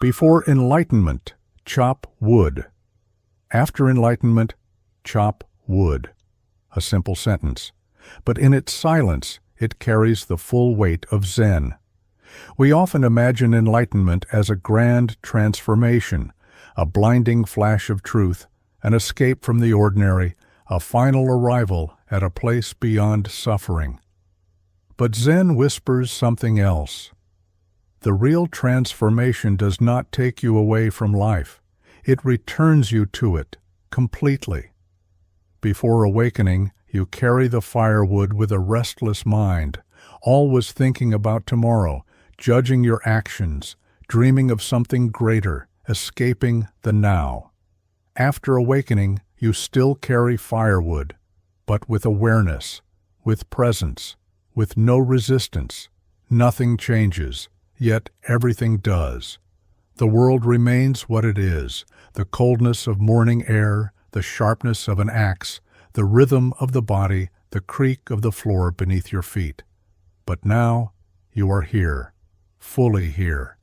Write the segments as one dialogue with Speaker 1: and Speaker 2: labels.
Speaker 1: Before enlightenment, chop wood. After enlightenment, chop wood. A simple sentence, but in its silence, it carries the full weight of Zen. We often imagine enlightenment as a grand transformation, a blinding flash of truth, an escape from the ordinary, a final arrival at a place beyond suffering. But Zen whispers something else. The real transformation does not take you away from life. It returns you to it, completely. Before awakening, you carry the firewood with a restless mind, always thinking about tomorrow, judging your actions, dreaming of something greater, escaping the now. After awakening, you still carry firewood, but with awareness, with presence, with no resistance. Nothing changes, yet everything does. The world remains what it is, the coldness of morning air, the sharpness of an axe, the rhythm of the body, the creak of the floor beneath your feet. But now you are here, fully here.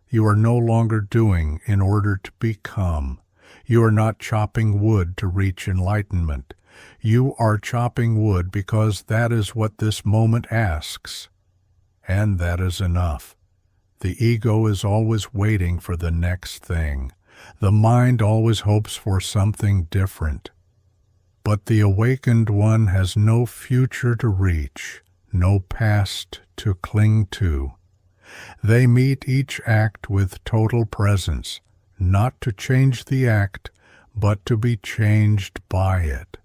Speaker 1: You are no longer doing in order to become. You are not chopping wood to reach enlightenment. You are chopping wood because that is what this moment asks. And that is enough. The ego is always waiting for the next thing. The mind always hopes for something different. But the awakened one has no future to reach, no past to cling to. They meet each act with total presence, not to change the act, but to be changed by it.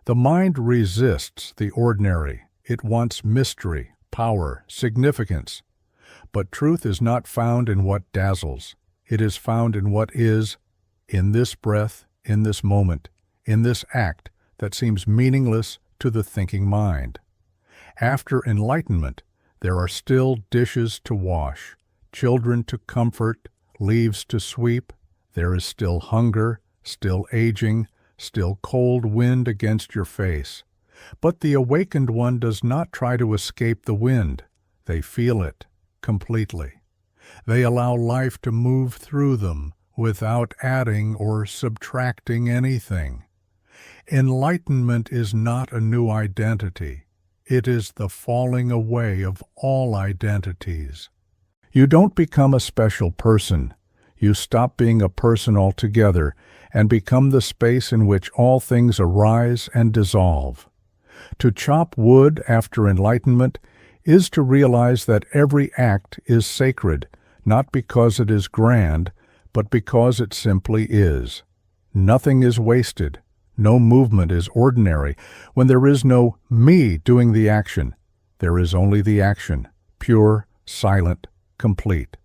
Speaker 1: The mind resists the ordinary. It wants mystery, power, significance. But truth is not found in what dazzles. It is found in what is, in this breath, in this moment, in this act that seems meaningless to the thinking mind. After enlightenment, there are still dishes to wash, children to comfort, leaves to sweep. There is still hunger, still aging, still cold wind against your face. But the awakened one does not try to escape the wind. They feel it completely. They allow life to move through them without adding or subtracting anything. Enlightenment is not a new identity. It is the falling away of all identities. You don't become a special person. You stop being a person altogether and become the space in which all things arise and dissolve. To chop wood after enlightenment is to realize that every act is sacred, not because it is grand, but because it simply is. Nothing is wasted. No movement is ordinary. When there is no me doing the action, there is only the action, pure, silent, complete.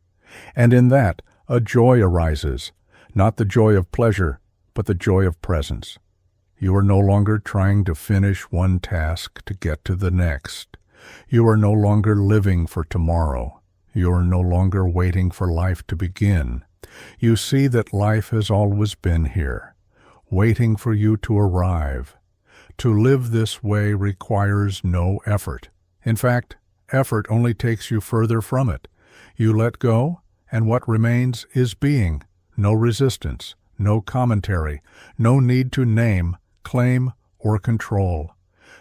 Speaker 1: And in that, a joy arises, not the joy of pleasure, but the joy of presence. You are no longer trying to finish one task to get to the next. You are no longer living for tomorrow. You are no longer waiting for life to begin. You see that life has always been here, waiting for you to arrive. To live this way requires no effort. In fact, effort only takes you further from it. You let go, and what remains is being. No resistance, no commentary, no need to name, claim, or control.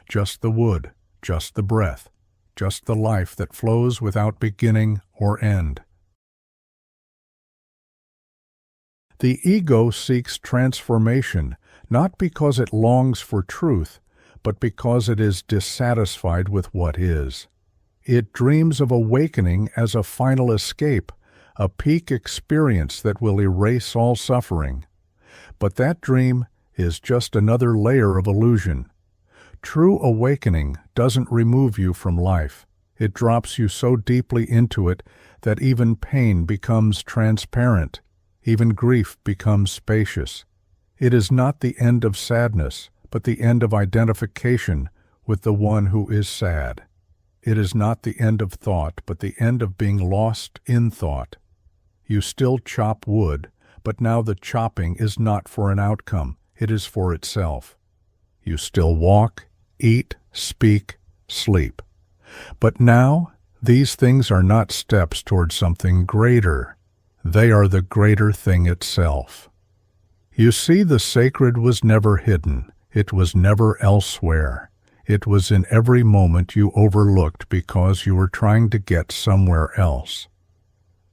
Speaker 1: Just the wood, just the breath, just the life that flows without beginning or end. The ego seeks transformation, not because it longs for truth, but because it is dissatisfied with what is. It dreams of awakening as a final escape, a peak experience that will erase all suffering. But that dream is just another layer of illusion. True awakening doesn't remove you from life. It drops you so deeply into it that even pain becomes transparent. Even grief becomes spacious. It is not the end of sadness, but the end of identification with the one who is sad. It is not the end of thought, but the end of being lost in thought. You still chop wood, but now the chopping is not for an outcome, it is for itself. You still walk, eat, speak, sleep. But now These things are not steps toward something greater. They are the greater thing itself. You see, the sacred was never hidden. It was never elsewhere. It was in every moment you overlooked because you were trying to get somewhere else.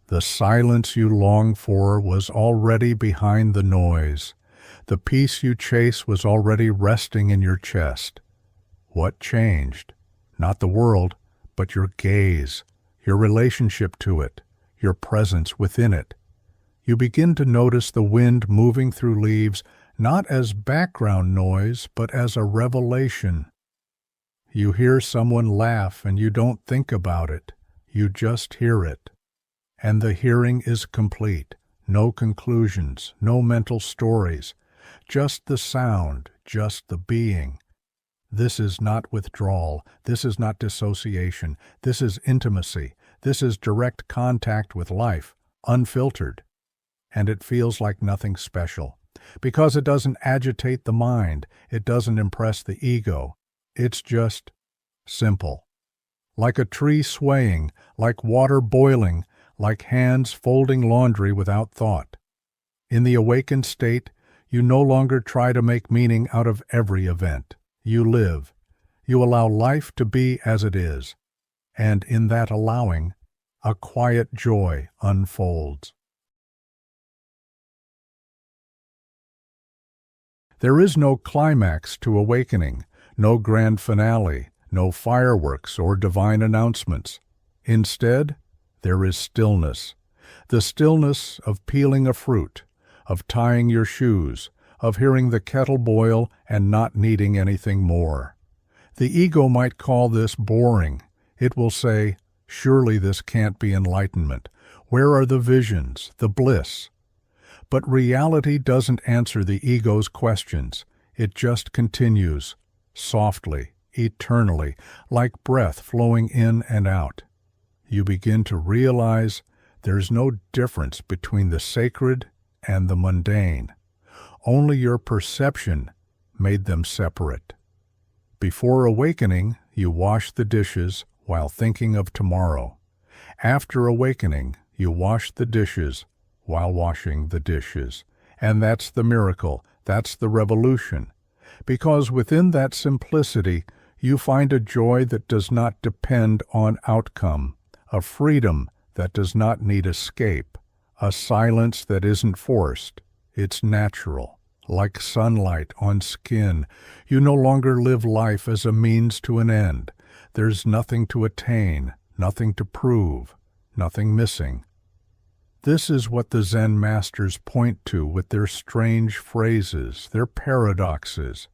Speaker 1: The silence you long for was already behind the noise. The peace you chase was already resting in your chest. What changed? Not the world, but your gaze, your relationship to it, your presence within it. You begin to notice the wind moving through leaves, not as background noise, but as a revelation. You hear someone laugh and you don't think about it. You just hear it. And the hearing is complete. No conclusions, no mental stories. Just the sound, just the being. This is not withdrawal. This is not dissociation. This is intimacy. This is direct contact with life, unfiltered. And it feels like nothing special. Because it doesn't agitate the mind. It doesn't impress the ego. It's just simple. Like a tree swaying, like water boiling, like hands folding laundry without thought. In the awakened state, you no longer try to make meaning out of every event. You live. You allow life to be as it is. And in that allowing, a quiet joy unfolds. There is no climax to awakening, no grand finale, no fireworks or divine announcements. Instead, there is stillness. The stillness of peeling a fruit, of tying your shoes, of hearing the kettle boil and not needing anything more. The ego might call this boring. It will say, surely this can't be enlightenment. Where are the visions, the bliss? But reality doesn't answer the ego's questions. It just continues, softly, eternally, like breath flowing in and out. You begin to realize there's no difference between the sacred and the mundane. Only your perception made them separate. Before awakening, you wash the dishes while thinking of tomorrow. After awakening, you wash the dishes while washing the dishes. And that's the miracle. That's the revolution. Because within that simplicity, you find a joy that does not depend on outcome, a freedom that does not need escape, a silence that isn't forced. It's natural. Like sunlight on skin, you no longer live life as a means to an end. There's nothing to attain, nothing to prove, nothing missing. This is what the Zen masters point to with their strange phrases, their paradoxes.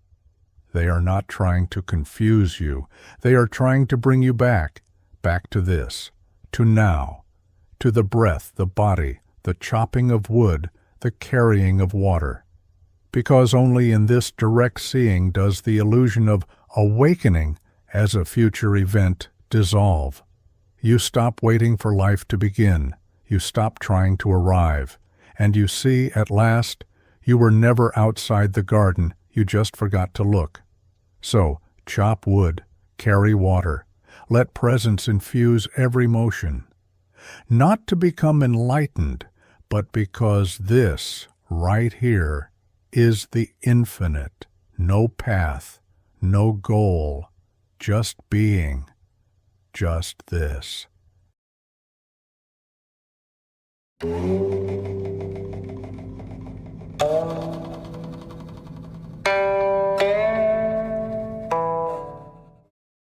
Speaker 1: They are not trying to confuse you. They are trying to bring you back to this, to now, to the breath, the body, the chopping of wood, the carrying of water. Because only in this direct seeing does the illusion of awakening as a future event dissolve. You stop waiting for life to begin. You stop trying to arrive. And you see, at last, you were never outside the garden. You just forgot to look. So, chop wood, carry water. Let presence infuse every motion. Not to become enlightened, but because this, right here, is the infinite. No path, no goal, just being, just this.